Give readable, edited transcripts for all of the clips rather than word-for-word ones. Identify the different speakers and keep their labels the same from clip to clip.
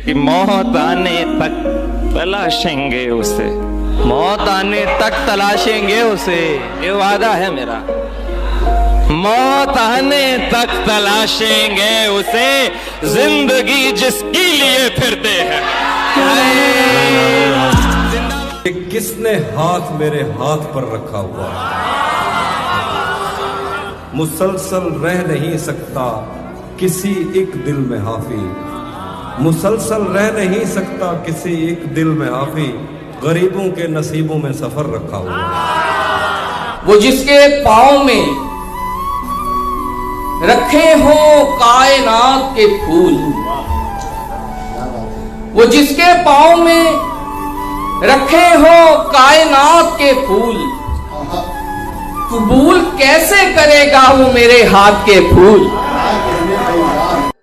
Speaker 1: कि मौत आने तक तलाशेंगे उसे,
Speaker 2: मौत आने तक तलाशेंगे उसे,
Speaker 1: ये वादा है मेरा। मौत आने तक तलाशेंगे उसे, जिंदगी जिसके लिए फिरते हैं।
Speaker 3: किसने हाथ मेरे हाथ पर रखा हुआ है, मुसलसल रह नहीं सकता किसी एक दिल में हाफी, मुसलसल रह नहीं सकता किसी एक दिल में हाफी, गरीबों के नसीबों में सफर रखा हुआ है।
Speaker 4: वो जिसके पाँव में रखे हो कायनात के फूल, वो जिसके पाँव में रखे हो कायनात के फूल, कबूल कैसे करेगा वो मेरे हाथ के फूल।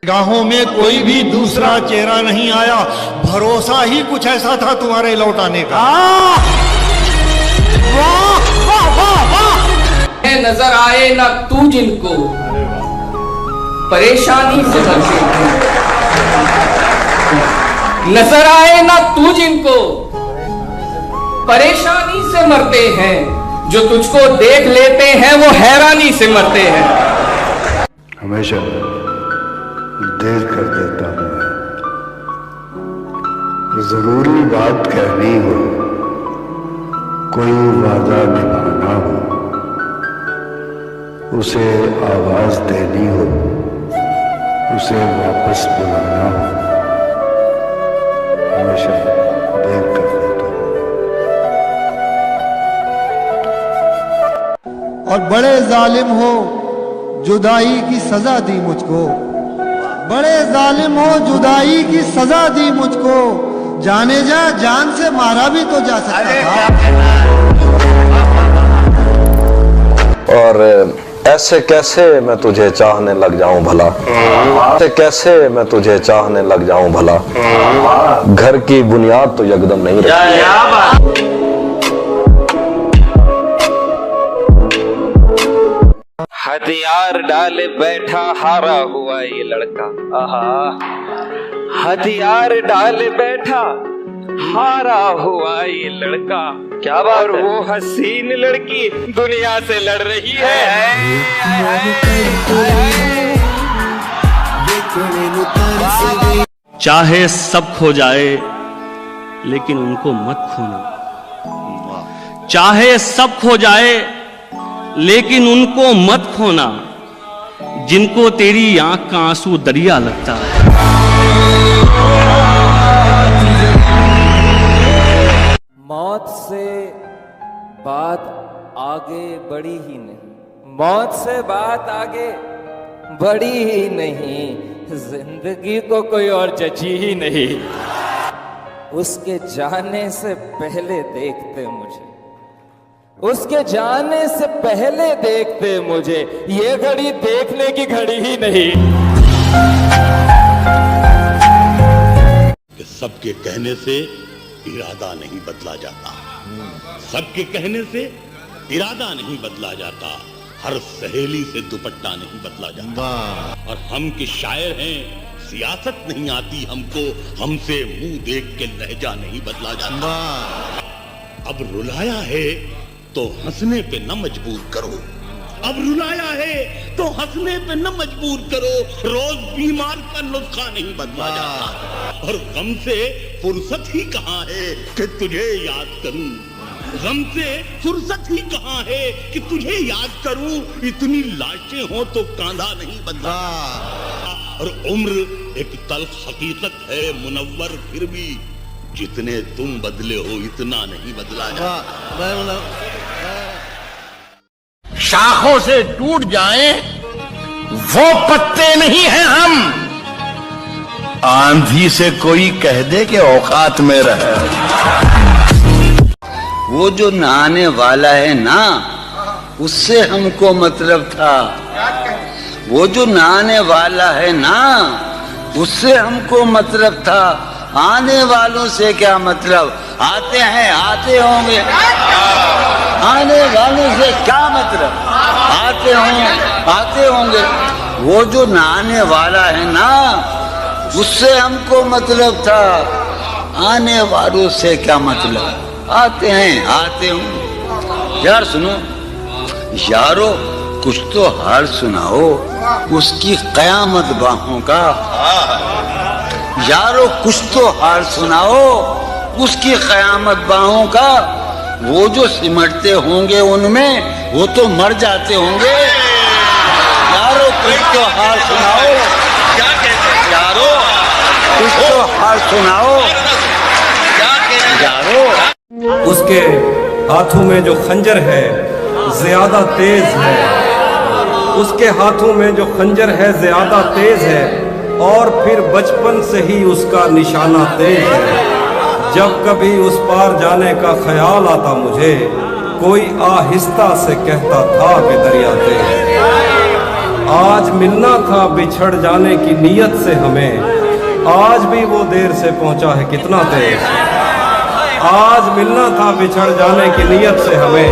Speaker 5: गाहों में कोई भी दूसरा चेहरा नहीं आया, भरोसा ही कुछ ऐसा था तुम्हारे लौट आने का।
Speaker 4: नजर आए ना तू जिनको परेशानी से मरते हैं, नजर आए ना तू जिनको परेशानी से मरते हैं, जो तुझको देख लेते हैं वो हैरानी से मरते हैं।
Speaker 6: हमेशा देर कर देता हूं मैं, जरूरी बात कहनी हो, कोई वादा निभाना हो, उसे आवाज देनी हो, उसे वापस बुलाना हो, हमेशा देर कर देता हूं।
Speaker 5: और बड़े जालिम हो जुदाई की सजा दी मुझको, बड़े जालिम हो जुदाई की सजा दी मुझको, जाने जा जान से मारा भी तो जा सकता था।
Speaker 7: और ऐसे कैसे मैं तुझे चाहने लग जाऊं भला, ऐसे कैसे मैं तुझे चाहने लग जाऊं भला, घर की बुनियाद तो यकदम नहीं रही।
Speaker 1: हथियार डाले बैठा हारा हुआ ये लड़का, हथियार डाले बैठा हारा हुआ ये लड़का, क्या बात। और वो हसीन लड़की दुनिया से लड़ रही है।
Speaker 8: चाहे सब खो जाए लेकिन उनको मत खोना, चाहे सब खो जाए लेकिन उनको मत खोना, जिनको तेरी आंख का आंसू दरिया लगता है।
Speaker 9: मौत से बात आगे बढ़ी ही नहीं, मौत से बात आगे बढ़ी ही नहीं, जिंदगी को कोई और जची ही नहीं। उसके जाने से पहले देखते मुझे, उसके जाने से पहले देखते मुझे, ये घड़ी देखने की घड़ी ही नहीं।
Speaker 10: कि सबके कहने से इरादा नहीं बदला जाता, सबके कहने से इरादा नहीं बदला जाता, हर सहेली से दुपट्टा नहीं बदला जाता। और हम के शायर हैं, सियासत नहीं आती हमको, हमसे मुंह देख के लहजा नहीं बदला जाता। अब रुलाया है तो हंसने पे न मजबूर करो, अब रुलाया है तो हंसने पे न मजबूर करो, रोज बीमार का नुस्खा नहीं बदला जाता। और गम से फुर्सत ही कहाँ है कि तुझे याद करूं, गम से फुर्सत ही कहाँ है कि तुझे याद करूं, इतनी लाशें हो तो कांधा नहीं बदला। और उम्र एक तल्ख हकीकत है मुनव्वर, फिर भी जितने तुम बदले हो इतना नहीं बदला जाता।
Speaker 5: शाखों से टूट जाएं वो पत्ते नहीं हैं हम, आंधी से कोई कह दे कि औकात में रहे।
Speaker 11: वो जो नहाने वाला है ना, उससे हमको मतलब था, वो जो नहाने वाला है ना, उससे हमको मतलब था, आने वालों से क्या मतलब, आते हैं आते होंगे, आने वालों से क्या मतलब, आते होंगे। वो जो नहाने वाला है ना, उससे हमको मतलब था, आने वालों से क्या मतलब। आते हैं, आते हूँ। यार सुनो यारो, कुछ तो हाल सुनाओ उसकी कयामत बाहों का। यारो कुछ तो हाल सुनाओ उसकी कयामत बाहों का। वो जो सिमटते होंगे उनमें वो तो मर जाते होंगे। यारो कुछ तो हाल सुनाओ, क्या कहते हैं यारो, कुछ तो हाल सुनाओ, क्या कहते हैं यारो।
Speaker 3: उसके हाथों में जो खंजर है ज्यादा तेज है, उसके हाथों में जो खंजर है ज्यादा तेज है, और फिर बचपन से ही उसका निशाना तेज है। जब कभी उस पार जाने का ख्याल आता मुझे, कोई आहिस्ता से कहता था कि दरिया तेज। आज मिलना था बिछड़ जाने की नीयत से हमें, आज भी वो देर से पहुंचा है कितना तेज। आज मिलना था बिछड़ जाने की नीयत से हमें,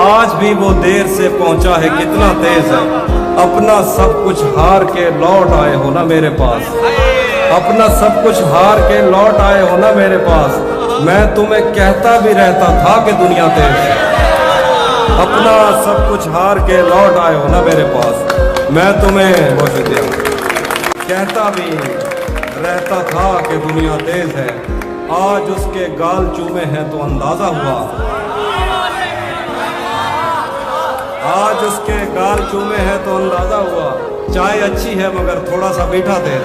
Speaker 3: आज भी वो देर से पहुंचा है कितना तेज है। अपना सब कुछ हार के लौट आए हो ना मेरे पास, अपना सब कुछ हार के लौट आए हो ना मेरे पास। मैं तुम्हें कहता भी रहता था कि दुनिया तेज है। अपना सब कुछ हार के लौट आए हो ना मेरे पास, मैं तुम्हें बहुत शुक्रिया कहता भी रहता था कि दुनिया तेज है। आज उसके गाल चूमे हैं तो अंदाजा हुआ, आज उसके गाल चूमे हैं तो अंदाजा हुआ। चाय अच्छी है मगर थोड़ा सा मीठा तेज।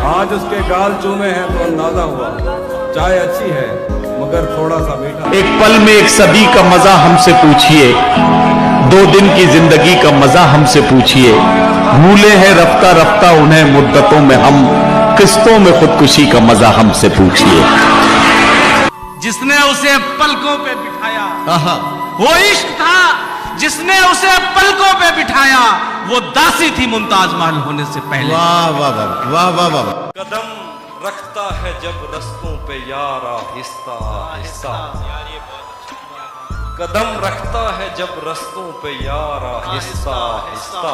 Speaker 3: आज उसके गाल चूमे हैं तो अंदाजा हुआ। चाय अच्छी है मगर थोड़ा सा मीठा।
Speaker 12: एक पल में एक सदी का मजा हमसे पूछिए, 2 दिन की जिंदगी का मजा हमसे पूछिए। भूले हैं रफ्ता रफ्ता उन्हें मुद्दतों में हम, किस्तों में खुदकुशी का मजा हमसे पूछिए।
Speaker 8: जिसने उसे पलकों पे बिठाया वो इश्क था, जिसने उसे पलकों पे बिठाया वो दासी थी मुमताज महल होने से पहले।
Speaker 12: वाह वाह वाह वाह वाह वाह।
Speaker 3: कदम रखता है जब रस्तों पे यार आहिस्ता आहिस्ता, कदम रखता है जब रस्तों पे यार आहिस्ता आहिस्ता,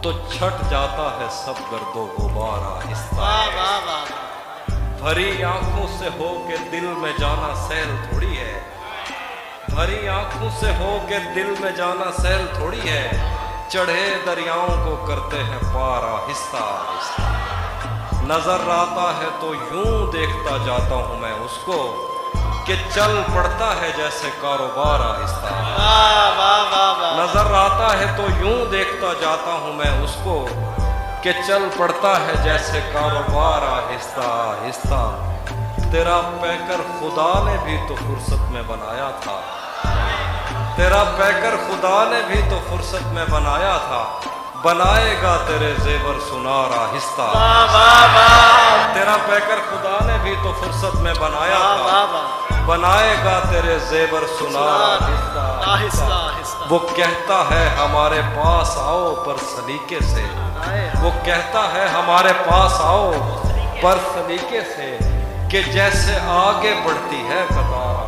Speaker 3: तो छट जाता है सब गर्दो गुबार आहिस्ता। भरी आंखों से हो के दिल में जाना सहल थोड़ी है, भरी आंखों से हो के दिल में जाना सहल थोड़ी है। चढ़े दरियाओं को करते हैं पार आहिस्ता आहिस्ता। नजर आता है तो यूं देखता जाता हूं मैं उसको, कि चल पड़ता है जैसे कारोबार आहिस्ता। नजर आता है तो यूं देखता जाता हूं मैं उसको, कि चल पड़ता है जैसे कारोबार आहिस्ता आहिस्ता। तेरा पैकर खुदा ने भी तो फुर्सत में बनाया था, तेरा पैकर खुदा ने भी तो फुर्सत में बनाया था। बनाएगा तेरे जेवर सुनार आहिस्ता। तेरा पैकर खुदा ने भी तो फुर्सत में बनाया था, बनाएगा तेरे जेवर सुनार आहिस्ता आहिस्ता। वो कहता है हमारे पास आओ पर सलीके से, वो कहता है हमारे पास आओ पर सलीके से, कि जैसे आगे बढ़ती है कतार।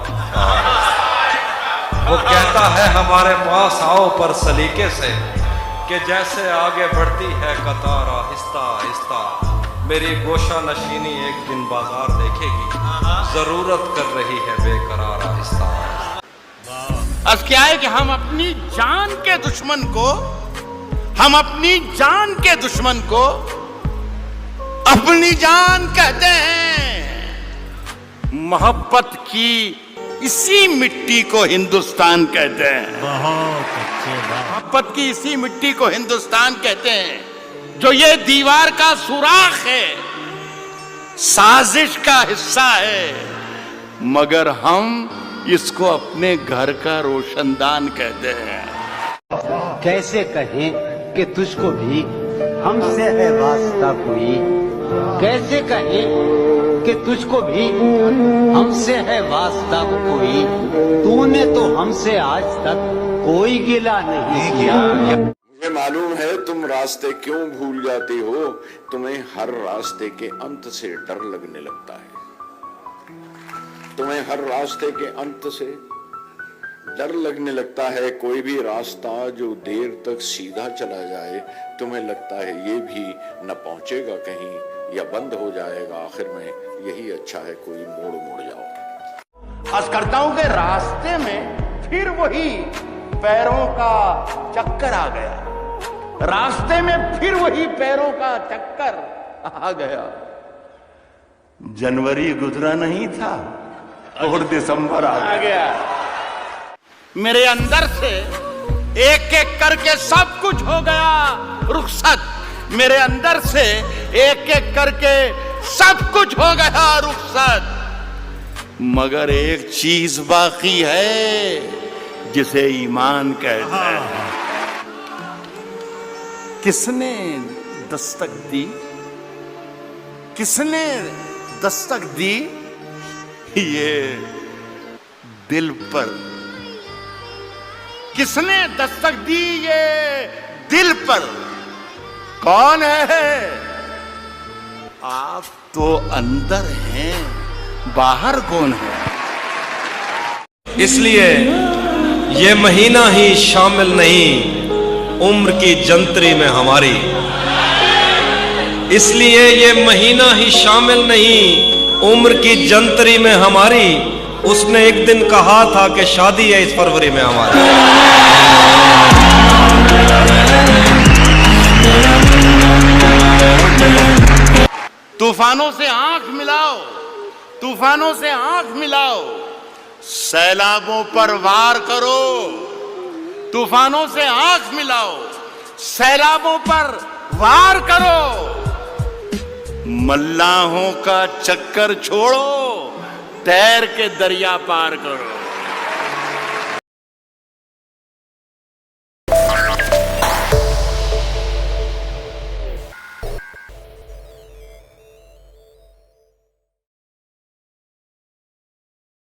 Speaker 3: वो कहता है हमारे पास आओ पर सलीके से, कि जैसे आगे बढ़ती है कतार आहिस्ता आहिस्ता। मेरी गोशा नशीनी एक दिन बाजार देखेगी, जरूरत कर रही है बेकरार आहिस्ता।
Speaker 12: अब क्या है कि हम अपनी जान के दुश्मन को, हम अपनी जान के दुश्मन को अपनी जान कहते हैं। मोहब्बत की इसी मिट्टी को हिंदुस्तान कहते हैं। बहुत अच्छे बात। मोहब्बत की इसी मिट्टी को हिंदुस्तान कहते हैं, जो ये दीवार का सुराख है, साजिश का हिस्सा है, मगर हम इसको अपने घर का रोशनदान कहते हैं।
Speaker 11: कैसे कहें कि तुझको भी हमसे है वास्ता कोई, कैसे कहें कि तुझको भी हमसे है वास्ता कोई, तूने तो हमसे आज तक कोई गिला नहीं किया।
Speaker 13: मुझे मालूम है तुम रास्ते क्यों भूल जाती हो, तुम्हें हर रास्ते के अंत से डर लगने लगता है, तुम्हें हर रास्ते के अंत से डर लगने लगता है कोई भी रास्ता जो देर तक सीधा चला जाए, तुम्हें लगता है ये भी न पहुंचेगा कहीं या बंद हो जाएगा, आखिर में यही अच्छा है कोई मोड़ मुड़ जाओ।
Speaker 12: हथकरघाओं के रास्ते में फिर वही पैरों का चक्कर आ गया, रास्ते में फिर वही पैरों का चक्कर आ गया। जनवरी गुजरा नहीं था और दिसंबर आ गया। मेरे अंदर से एक एक करके सब कुछ हो गया रुखसत, मेरे अंदर से एक एक करके सब कुछ हो गया रुखसत, मगर एक चीज बाकी है जिसे ईमान कहते हैं। किसने दस्तक दी, किसने दस्तक दी? ये दिल पर। किसने दस्तक दी ये दिल पर? कौन है? आप तो अंदर हैं, बाहर कौन है?
Speaker 3: इसलिए ये महीना ही शामिल नहीं उम्र की जंतरी में हमारी, इसलिए ये महीना ही शामिल नहीं उम्र की जंतरी में हमारी। उसने एक दिन कहा था कि शादी है इस फरवरी में हमारी।
Speaker 12: तूफानों से आंख मिलाओ, तूफानों से आंख मिलाओ, सैलाबों पर वार करो। तूफानों से आंख मिलाओ, सैलाबों पर वार करो। मल्लाहों का चक्कर छोड़ो, तैर के दरिया पार करो।